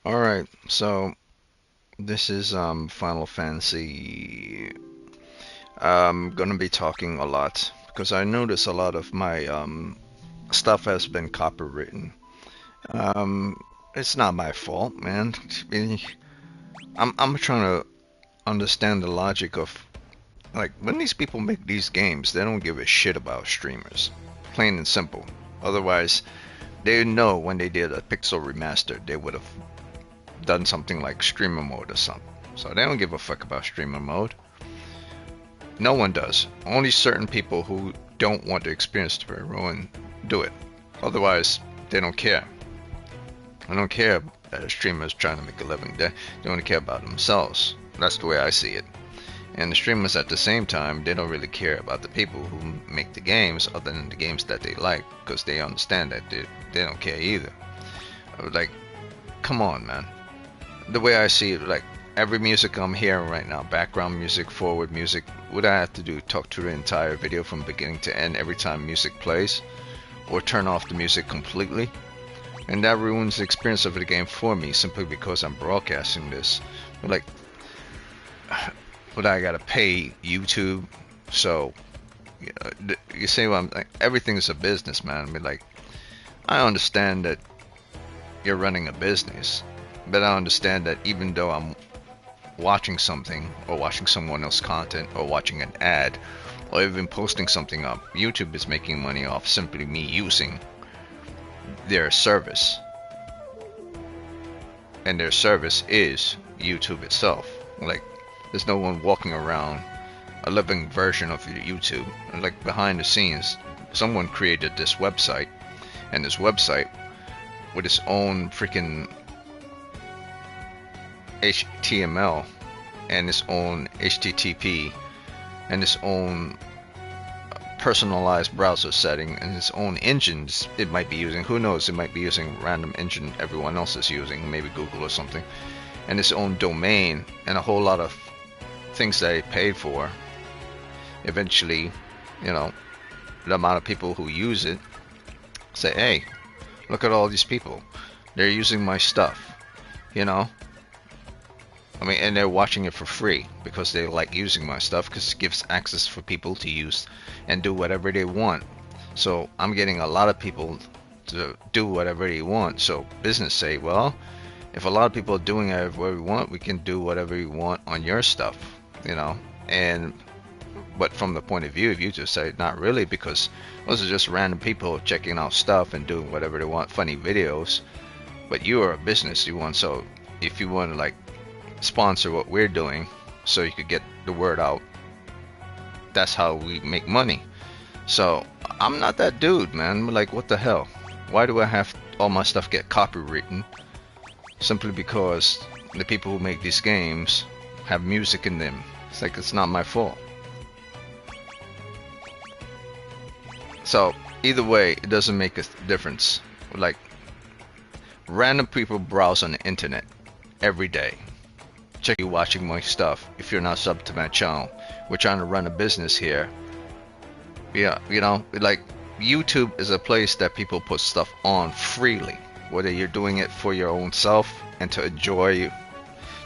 All right, so this is Final Fantasy. I'm gonna be talking a lot because I notice a lot of my stuff has been copywritten. Um, it's not my fault, man. I mean, I'm trying to understand the logic of like when these people make these games, they don't give a shit about streamers, plain and simple. Otherwise, they know when they did a pixel remaster, they would have done something like streamer mode or something. So they don't give a fuck about streamer mode. No one does. Only certain people who don't want to experience the ruin do it. Otherwise, they don't care. I don't care that a streamer is trying to make a living. They only care about themselves. That's the way I see it. And the streamers at the same time, they don't really care about the people who make the games other than the games that they like because they understand that they don't care either. Like, come on, man. The way I see it, like every music I'm hearing right now, background music, forward music, what I have to do, talk to the entire video from beginning to end every time music plays, or turn off the music completely, and that ruins the experience of the game for me simply because I'm broadcasting this. But like, but I gotta pay YouTube, so you say, well, like, everything is a business, man. I mean, like, I understand that you're running a business, but I understand that even though I'm watching something or watching someone else's content or watching an ad or even posting something up, YouTube is making money off simply me using their service. And their service is YouTube itself. Like, there's no one walking around a living version of YouTube. And like behind the scenes, someone created this website, and this website with its own freaking HTML and its own HTTP and its own personalized browser setting and its own engines it might be using. Who knows? It might be using random engine everyone else is using, maybe Google or something, and its own domain and a whole lot of things that it paid for. Eventually, you know, the amount of people who use it say, hey, look at all these people. They're using my stuff, you know? I mean, and they're watching it for free because they like using my stuff because it gives access for people to use and do whatever they want. So I'm getting a lot of people to do whatever they want. So business say, well, if a lot of people are doing whatever we want, we can do whatever we want on your stuff, you know? And but from the point of view, if you just say not really, because those are just random people checking out stuff and doing whatever they want, funny videos. But you are a business, you want, so if you want to like sponsor what we're doing so you could get the word out, that's how we make money. So I'm not that dude, man. Like, what the hell? Why do I have all my stuff get copywritten simply because the people who make these games have music in them? It's like it's not my fault. So either way, it doesn't make a difference. Like, random people browse on the internet every day. Check you watching my stuff if you're not subbed to my channel. We're trying to run a business here. Yeah, you know, like YouTube is a place that people put stuff on freely, whether you're doing it for your own self and to enjoy,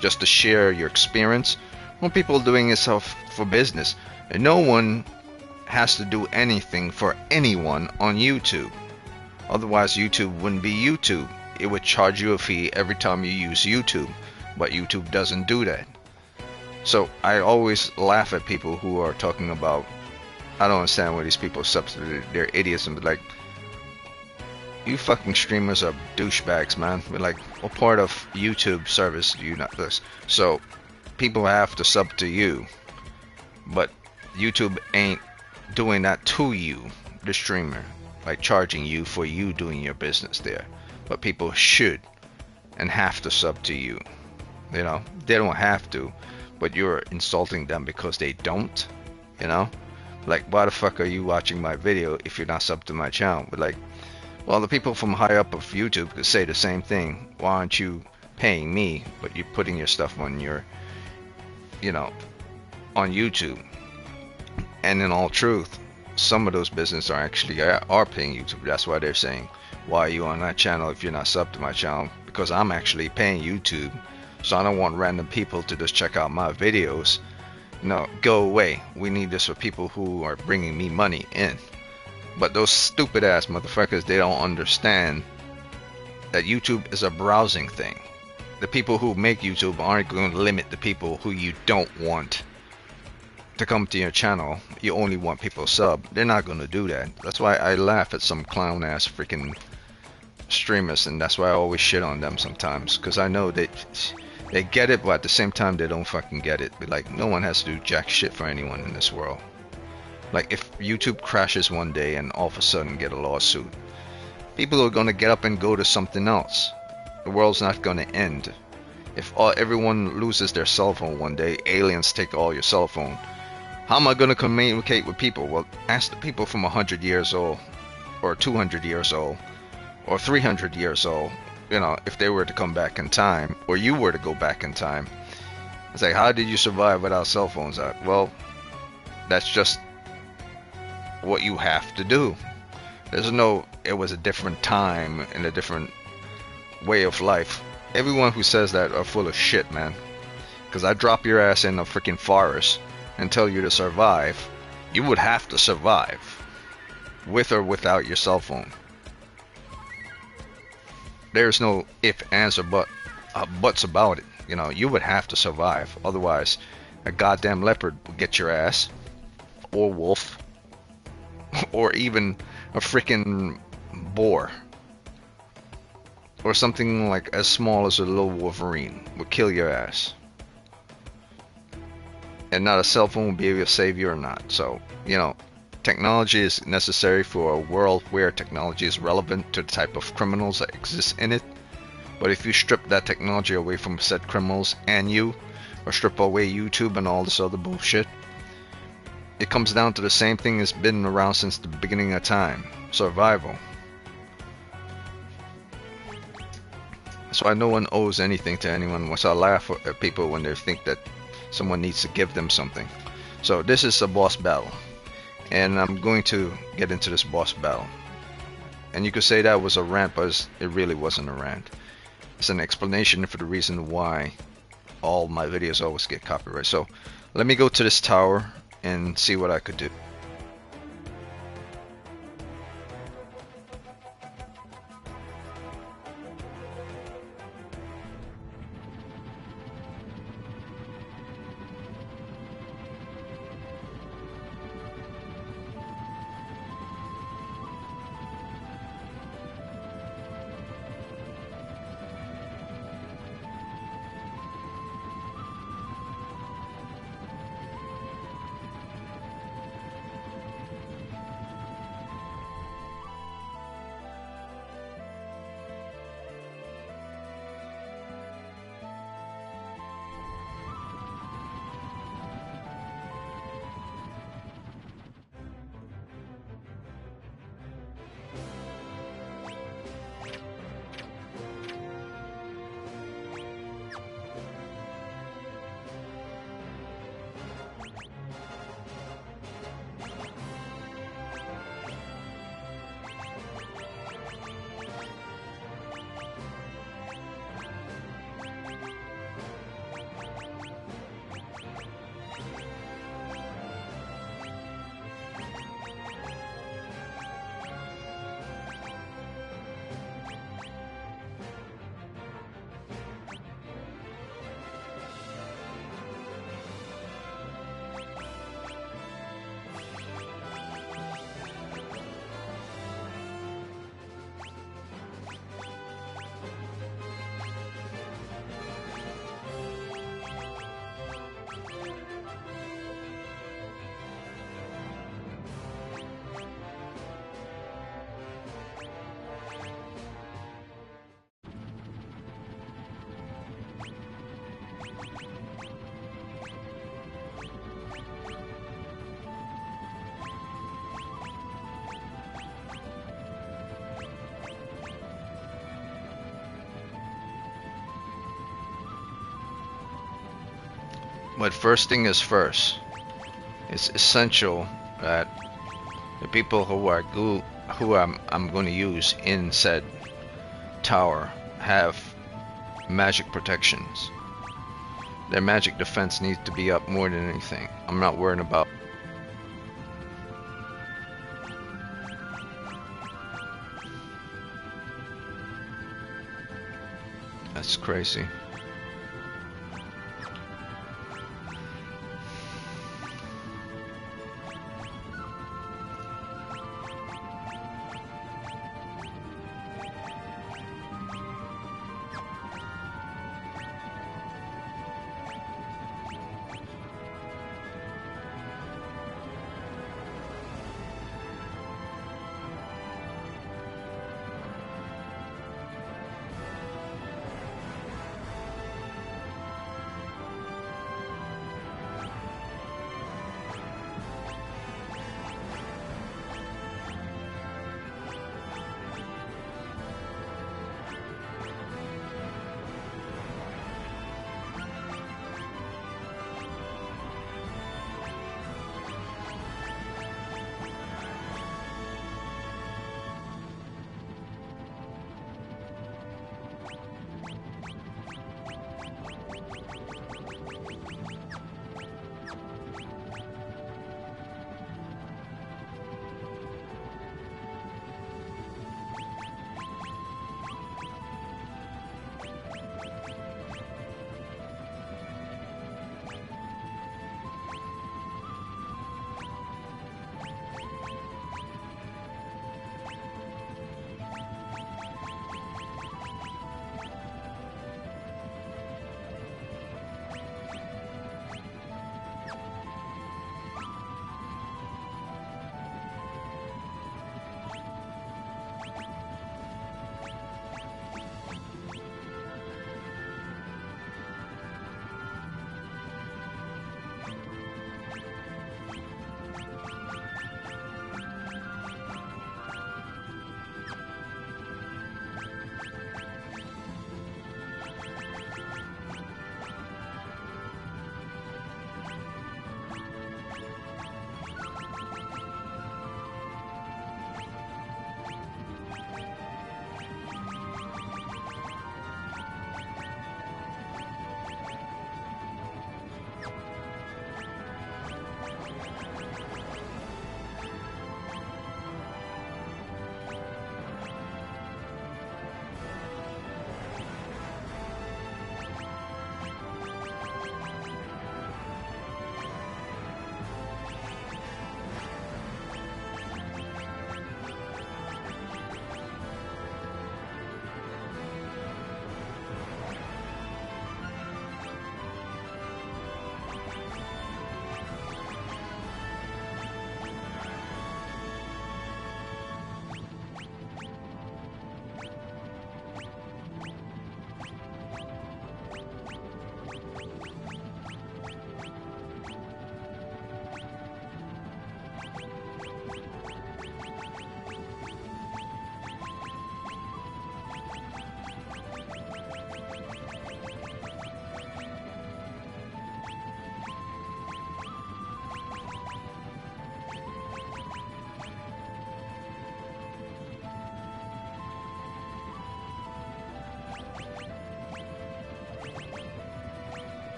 just to share your experience, or people doing it for business. And no one has to do anything for anyone on YouTube. Otherwise, YouTube wouldn't be YouTube. It would charge you a fee every time you use YouTube, but YouTube doesn't do that. So I always laugh at people who are talking about, I don't understand why these people substitute their idiots and be like, you fucking streamers are douchebags, man. We're like, what part of YouTube service do you not this? So people have to sub to you, but YouTube ain't doing that to you, the streamer, by charging you for you doing your business there. But people should and have to sub to you. You know, they don't have to, but you're insulting them because they don't, you know? Like, why the fuck are you watching my video if you're not subbed to my channel? But like, well, the people from high up of YouTube could say the same thing. Why aren't you paying me, but you're putting your stuff on your, you know, on YouTube? And in all truth, some of those businesses are actually are paying YouTube. That's why they're saying, why are you on that channel if you're not subbed to my channel? because I'm actually paying YouTube. So I don't want random people to just check out my videos. No, go away. We need this for people who are bringing me money in. But those stupid ass motherfuckers, they don't understand that YouTube is a browsing thing. The people who make YouTube aren't going to limit the people who you don't want to come to your channel. You only want people to sub. They're not going to do that. That's why I laugh at some clown ass freaking streamers, and that's why I always shit on them sometimes, because I know they get it, but at the same time they don't fucking get it. But like, no one has to do jack shit for anyone in this world. Like, if YouTube crashes one day and all of a sudden get a lawsuit, people are gonna get up and go to something else. The world's not gonna end. If everyone loses their cell phone one day, aliens take all your cell phone, how am I gonna communicate with people? Well, ask the people from 100 years old, or 200 years old, or 300 years old, you know, if they were to come back in time, or you were to go back in time. It's like, how did you survive without cell phones? Well, that's just what you have to do. There's no, it was a different time and a different way of life. Everyone who says that are full of shit, man. Because I drop your ass in a freaking forest and tell you to survive. You would have to survive, with or without your cell phone. There's no if, ands, or buts about it. You know, you would have to survive. Otherwise, a goddamn leopard would get your ass, or wolf, or even a freaking boar, or something like as small as a little wolverine would kill your ass. And not a cell phone will be able to save you or not. So, you know, technology is necessary for a world where technology is relevant to the type of criminals that exist in it. But if you strip that technology away from said criminals and you, or strip away YouTube and all this other bullshit, it comes down to the same thing that's been around since the beginning of time: survival. That's why no one owes anything to anyone. So I laugh at people when they think that someone needs to give them something. So this is a boss battle, and I'm going to get into this boss battle. And you could say that was a rant, but it really wasn't a rant. It's an explanation for the reason why all my videos always get copyright. So let me go to this tower and see what I could do. But first thing is first. It's essential that the people who I'm going to use in said tower have magic protections. Their magic defense needs to be up more than anything. I'm not worrying about. That's crazy.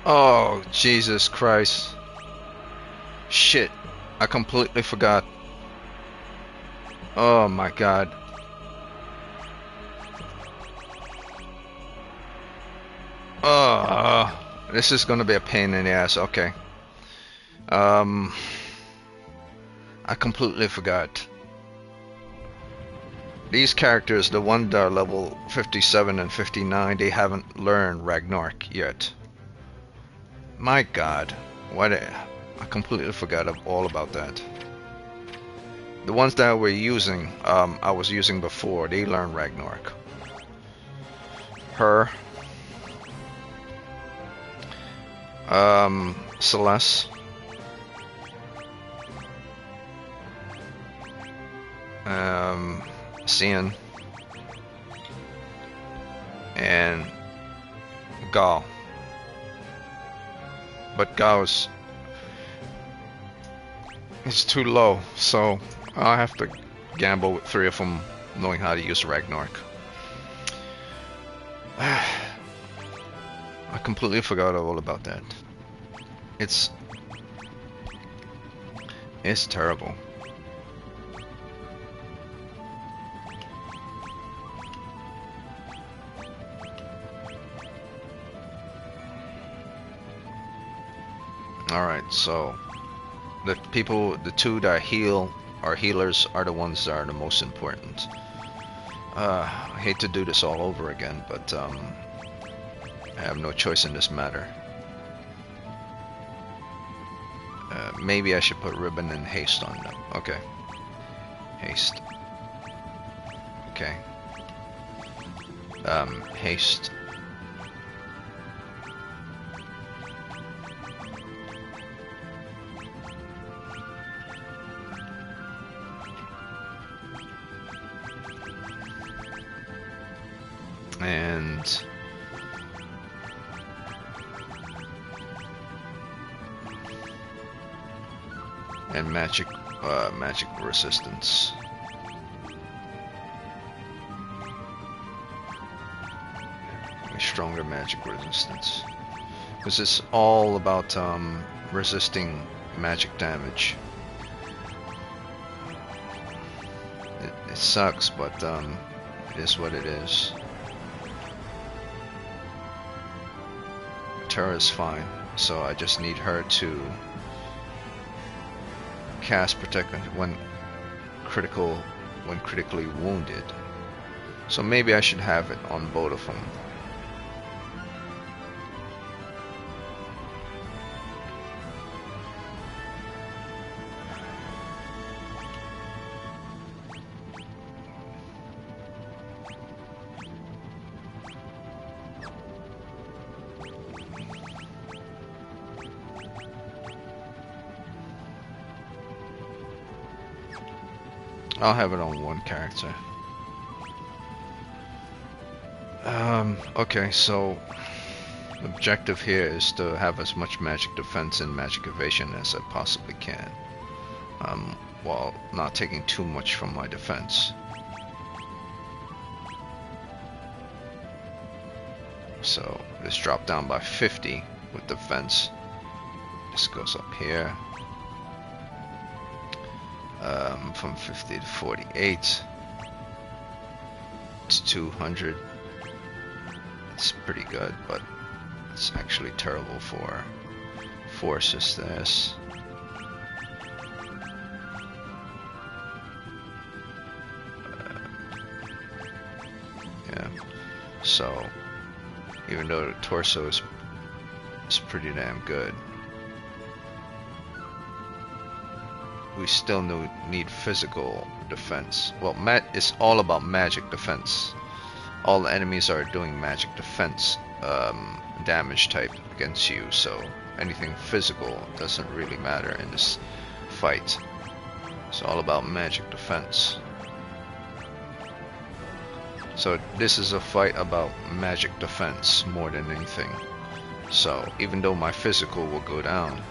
Oh, Jesus Christ. Shit. I completely forgot. Oh my god. This is gonna be a pain in the ass. Okay. Um, I completely forgot. These characters, the ones that are level 57 and 59, they haven't learned Ragnarok yet. My god. I completely forgot all about that. The ones that we're using, I was using before, they learned Ragnarok. Her. Celeste. Cian. And Gal. But Gal's is too low, so I'll have to gamble with 3 of them knowing how to use Ragnarok. I completely forgot all about that. It's terrible. Alright, so the two that heal or healers are the ones that are the most important. I hate to do this all over again, but I have no choice in this matter. Maybe I should put ribbon and haste on them. Okay. Haste. Okay. Haste. And magic resistance. Stronger magic resistance, because it's all about resisting magic damage. It sucks, but it is what it is. Tara's fine, so I just need her to cast protect when critically wounded. So maybe I should have it on both of them. I'll have it on one character. Okay, so the objective here is to have as much magic defense and magic evasion as I possibly can, while not taking too much from my defense. So this dropped down by 50 with defense. This goes up here. From 50 to 48. It's 200. It's pretty good, but it's actually terrible for forces. This. Yeah. So even though the torso is pretty damn good, we still need physical defense. Well, it's all about magic defense. All the enemies are doing magic defense damage type against you, so anything physical doesn't really matter in this fight. It's all about magic defense. So this is a fight about magic defense more than anything. So even though my physical will go down,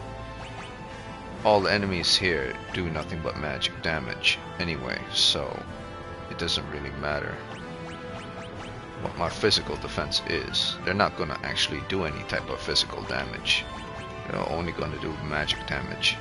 all the enemies here do nothing but magic damage anyway, so it doesn't really matter. what my physical defense is. They're not gonna actually do any type of physical damage. They're only gonna do magic damage.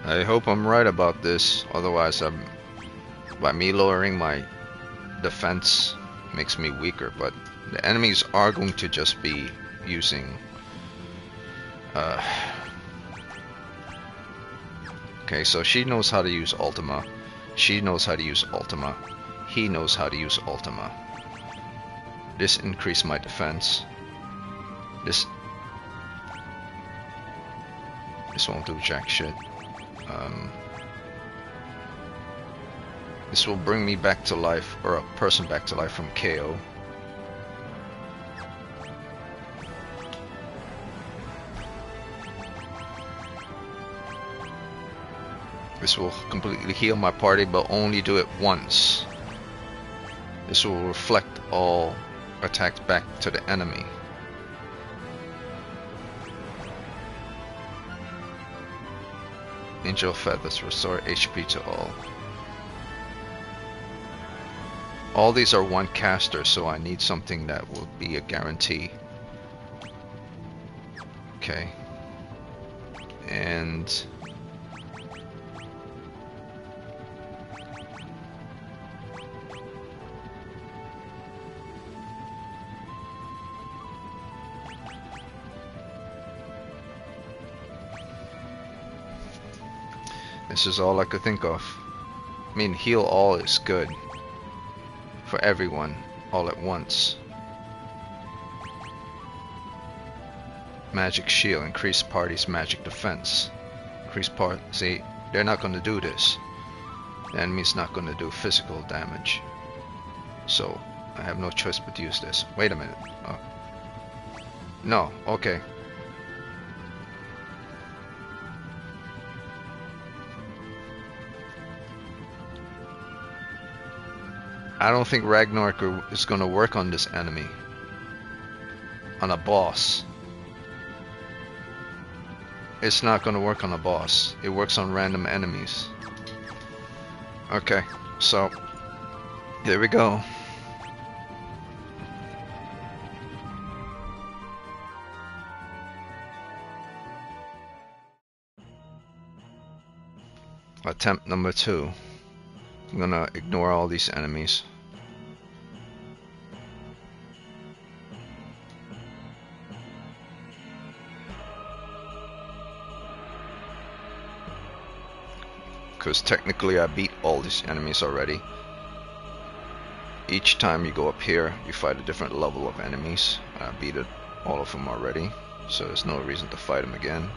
I hope I'm right about this, otherwise by me lowering my defense makes me weaker, but the enemies are going to just be using okay, so she knows how to use Ultima. She knows how to use Ultima. He knows how to use Ultima. This increased my defense. This won't do jack shit. This will bring me back to life, or a person back to life from KO. This will completely heal my party, but only do it once. This will reflect all attacks back to the enemy. Angel Feathers restore HP to all. All these are one caster, so I need something that will be a guarantee. Okay. And this is all I could think of. I mean, heal all is good for everyone all at once. Magic shield, increase party's magic defense. Increase part. See, they're not going to do this. The enemy's not going to do physical damage. So I have no choice but to use this. Wait a minute. Oh. No. Okay. I don't think Ragnarok is going to work on this enemy. On a boss. It's not going to work on a boss. It works on random enemies. Okay, so there we go. Attempt number 2. I'm gonna ignore all these enemies. Because technically I beat all these enemies already. Each time you go up here, you fight a different level of enemies. I beat all of them already, so there's no reason to fight them again.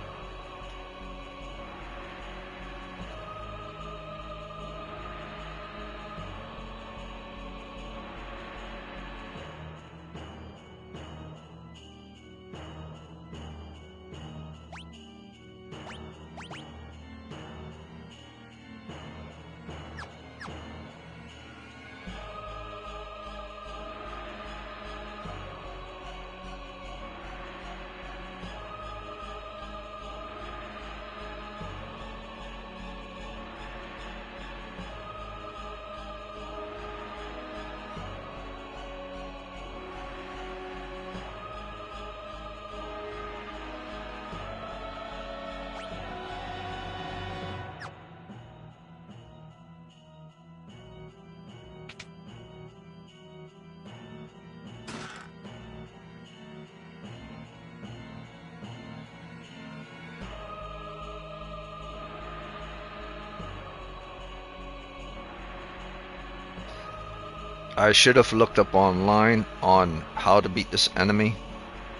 I should have looked up online on how to beat this enemy.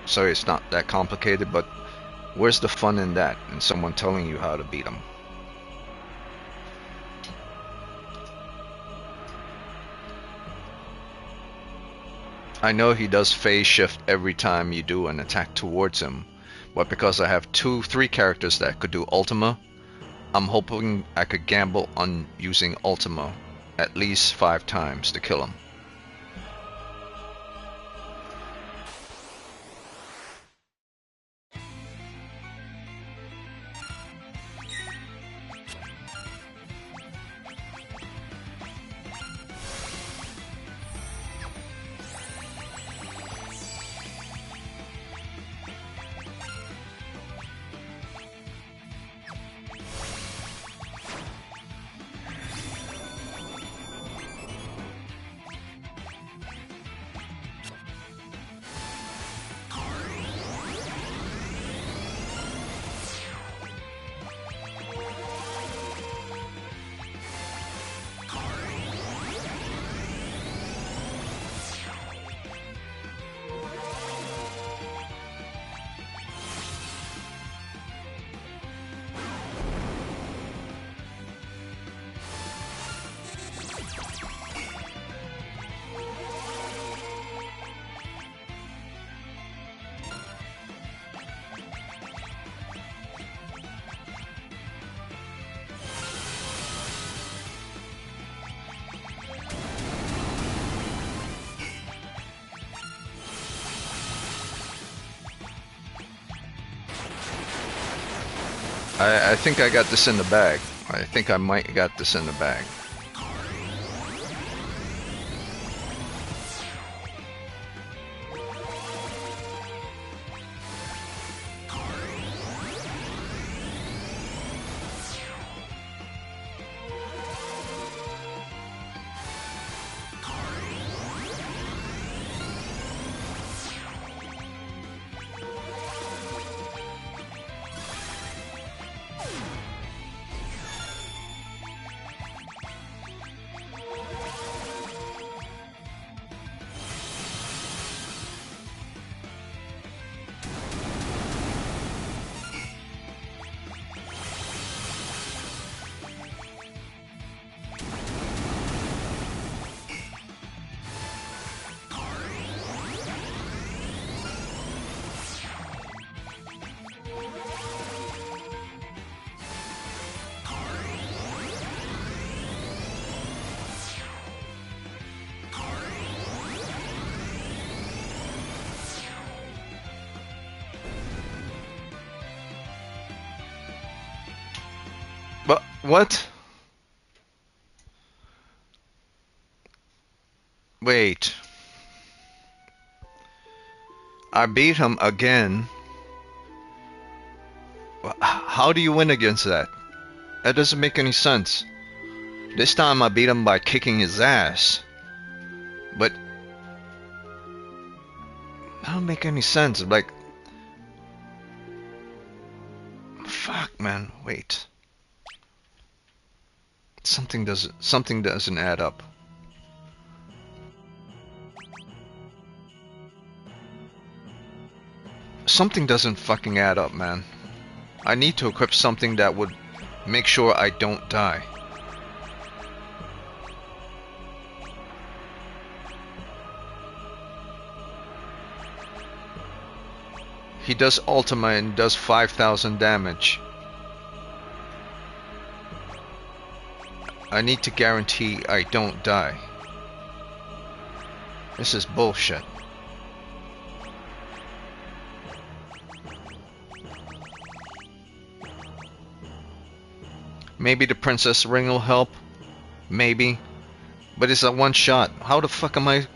Sorry, it's not that complicated, but where's the fun in that? In someone telling you how to beat him? I know he does phase shift every time you do an attack towards him, but because I have 3 characters that could do Ultima, I'm hoping I could gamble on using Ultima at least 5 times to kill him. I think I got this in the bag. I think I might got this in the bag. But what? Wait. I beat him again. How do you win against that? That doesn't make any sense. This time I beat him by kicking his ass. But that don't make any sense. Like, fuck, man. Wait. Something doesn't add up. Something doesn't fucking add up, man. I need to equip something that would make sure I don't die. He does Ultima and does 5,000 damage. I need to guarantee I don't die. This is bullshit. Maybe the Princess Ring will help. Maybe. But it's a one shot. How the fuck am I...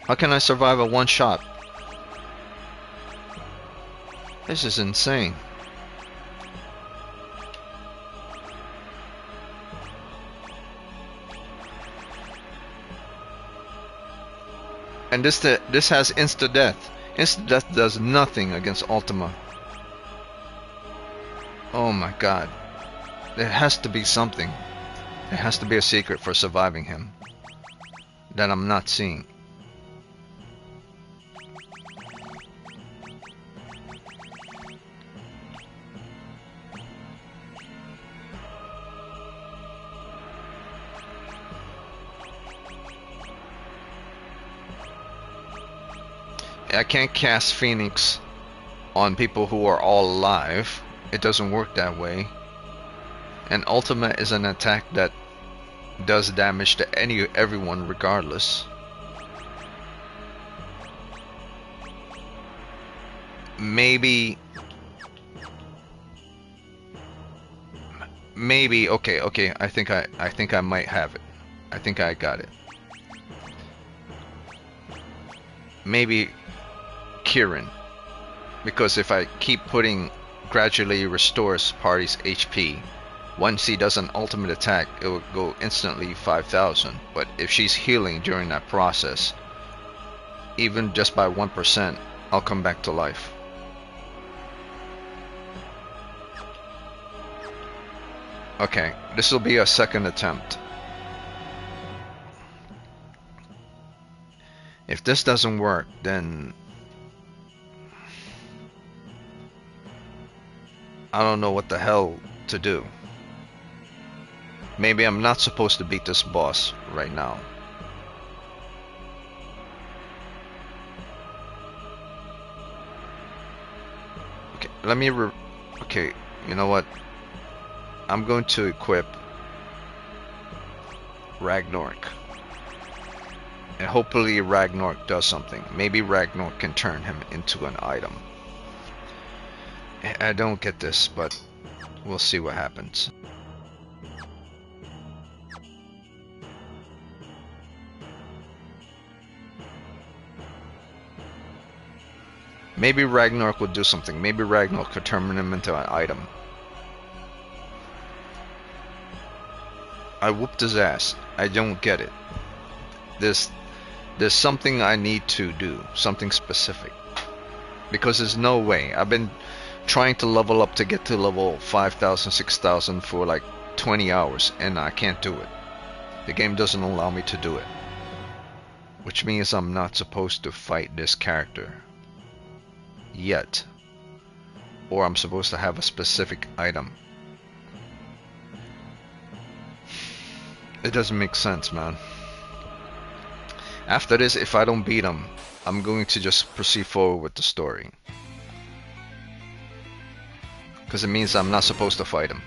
How can I survive a one shot? This is insane. And this has insta death. Insta death does nothing against Ultima. Oh my god. There has to be something. There has to be a secret for surviving him. that I'm not seeing. I can't cast Phoenix on people who are all alive. It doesn't work that way. And Ultimate is an attack that does damage to everyone regardless. Maybe okay, I think I might have it. I think I got it. Maybe Kieran, because if I keep putting gradually restores party's HP, once he does an ultimate attack, it will go instantly 5,000. But if she's healing during that process, even just by 1%, I'll come back to life. Okay, this will be a second attempt. If this doesn't work, then I don't know what the hell to do. Maybe I'm not supposed to beat this boss right now. Okay, let me okay, you know what? I'm going to equip Ragnarok. And hopefully Ragnarok does something. Maybe Ragnarok can turn him into an item. I don't get this, but we'll see what happens. Maybe Ragnarok would do something. Maybe Ragnarok could turn him into an item. I whooped his ass. I don't get it. There's something I need to do. Something specific. Because there's no way. I've been trying to level up to get to level 5,000, 6,000 for like 20 hours, and I can't do it. The game doesn't allow me to do it. Which means I'm not supposed to fight this character yet. Or I'm supposed to have a specific item. It doesn't make sense, man. After this, if I don't beat him, I'm going to just proceed forward with the story. Because it means I'm not supposed to fight him.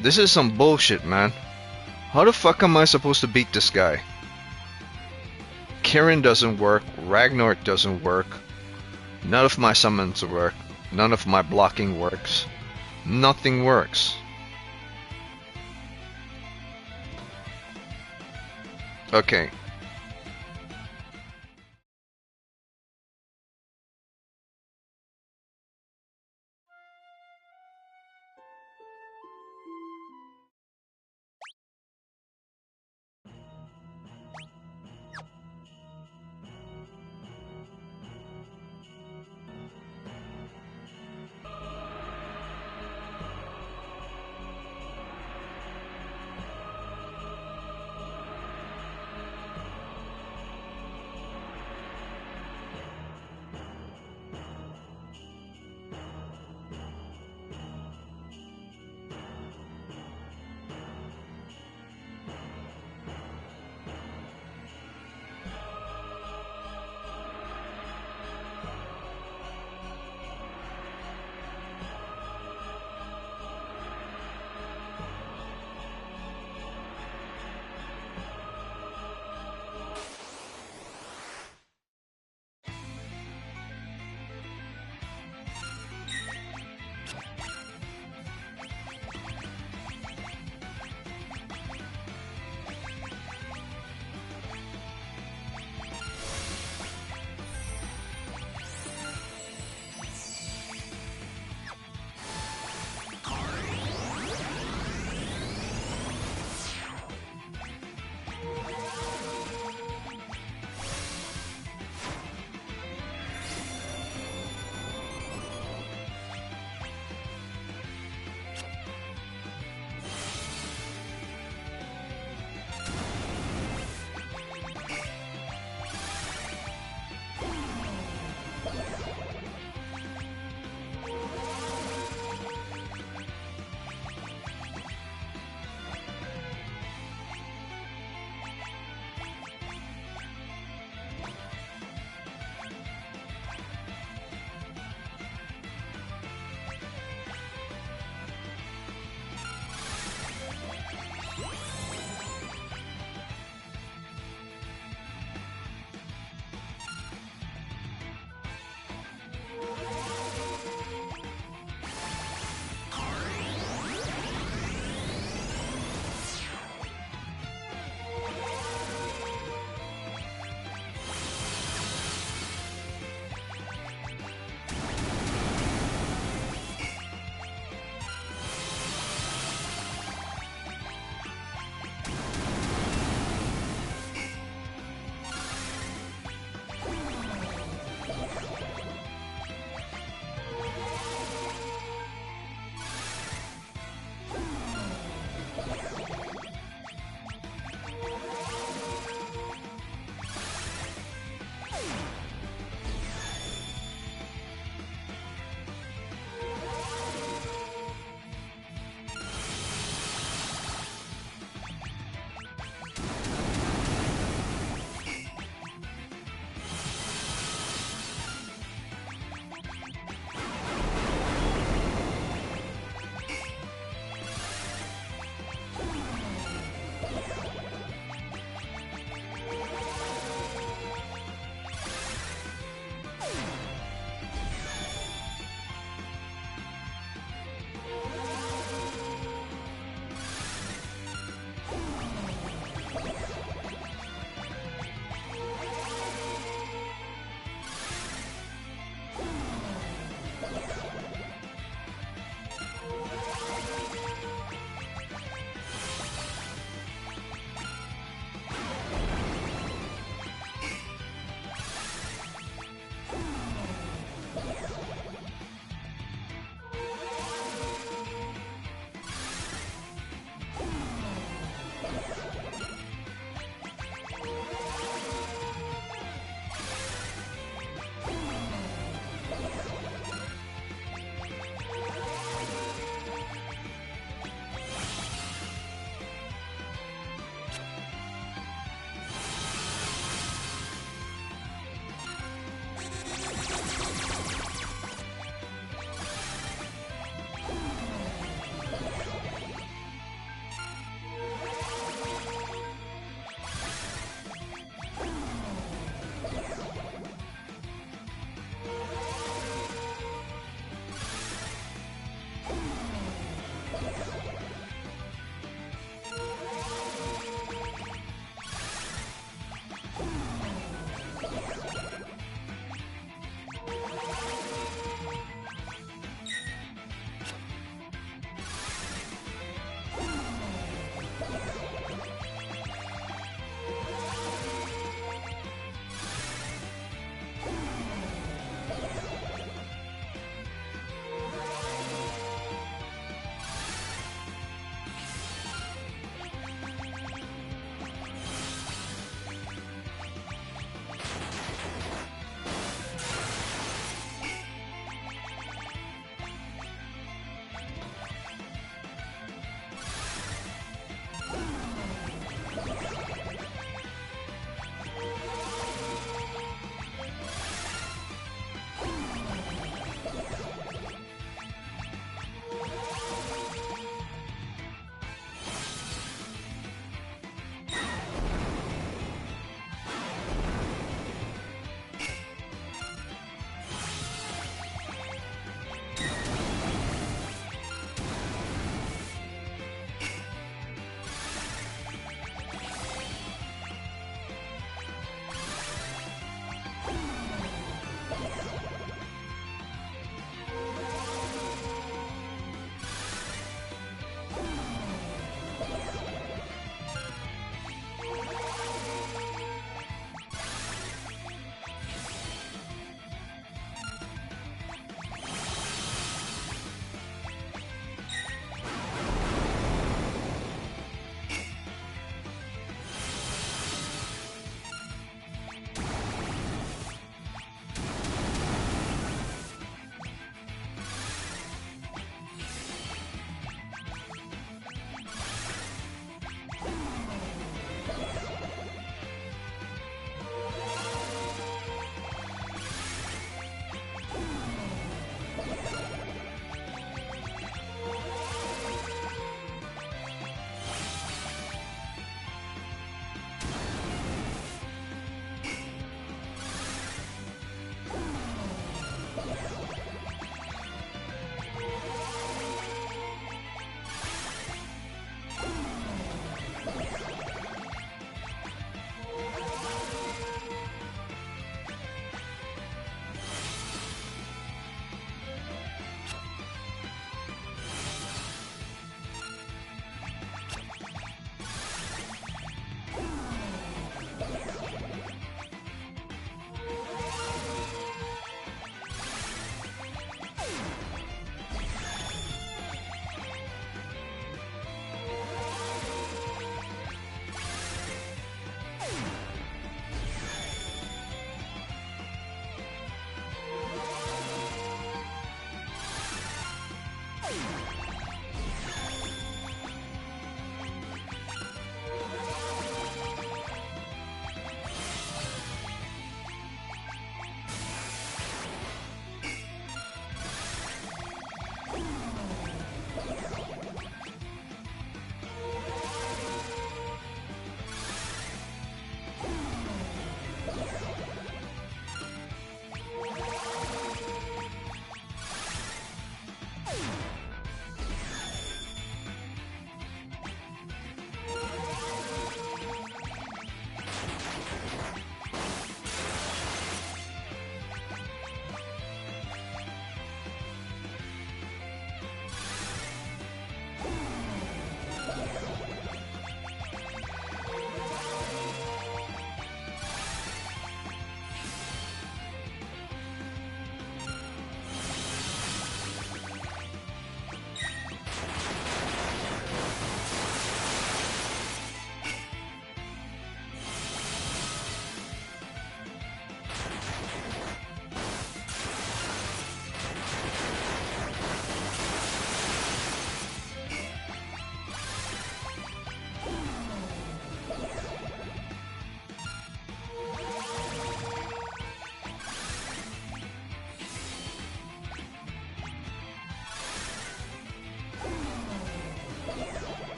This is some bullshit, man. How the fuck am I supposed to beat this guy? Kirin doesn't work, Ragnar doesn't work, none of my summons work, none of my blocking works. Nothing works. Okay.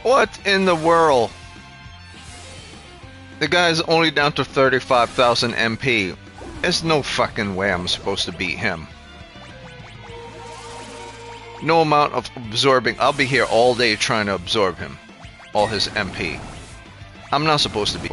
What in the world? The guy's only down to 35,000 MP. There's no fucking way I'm supposed to beat him. No amount of absorbing. I'll be here all day trying to absorb him. All his MP. I'm not supposed to be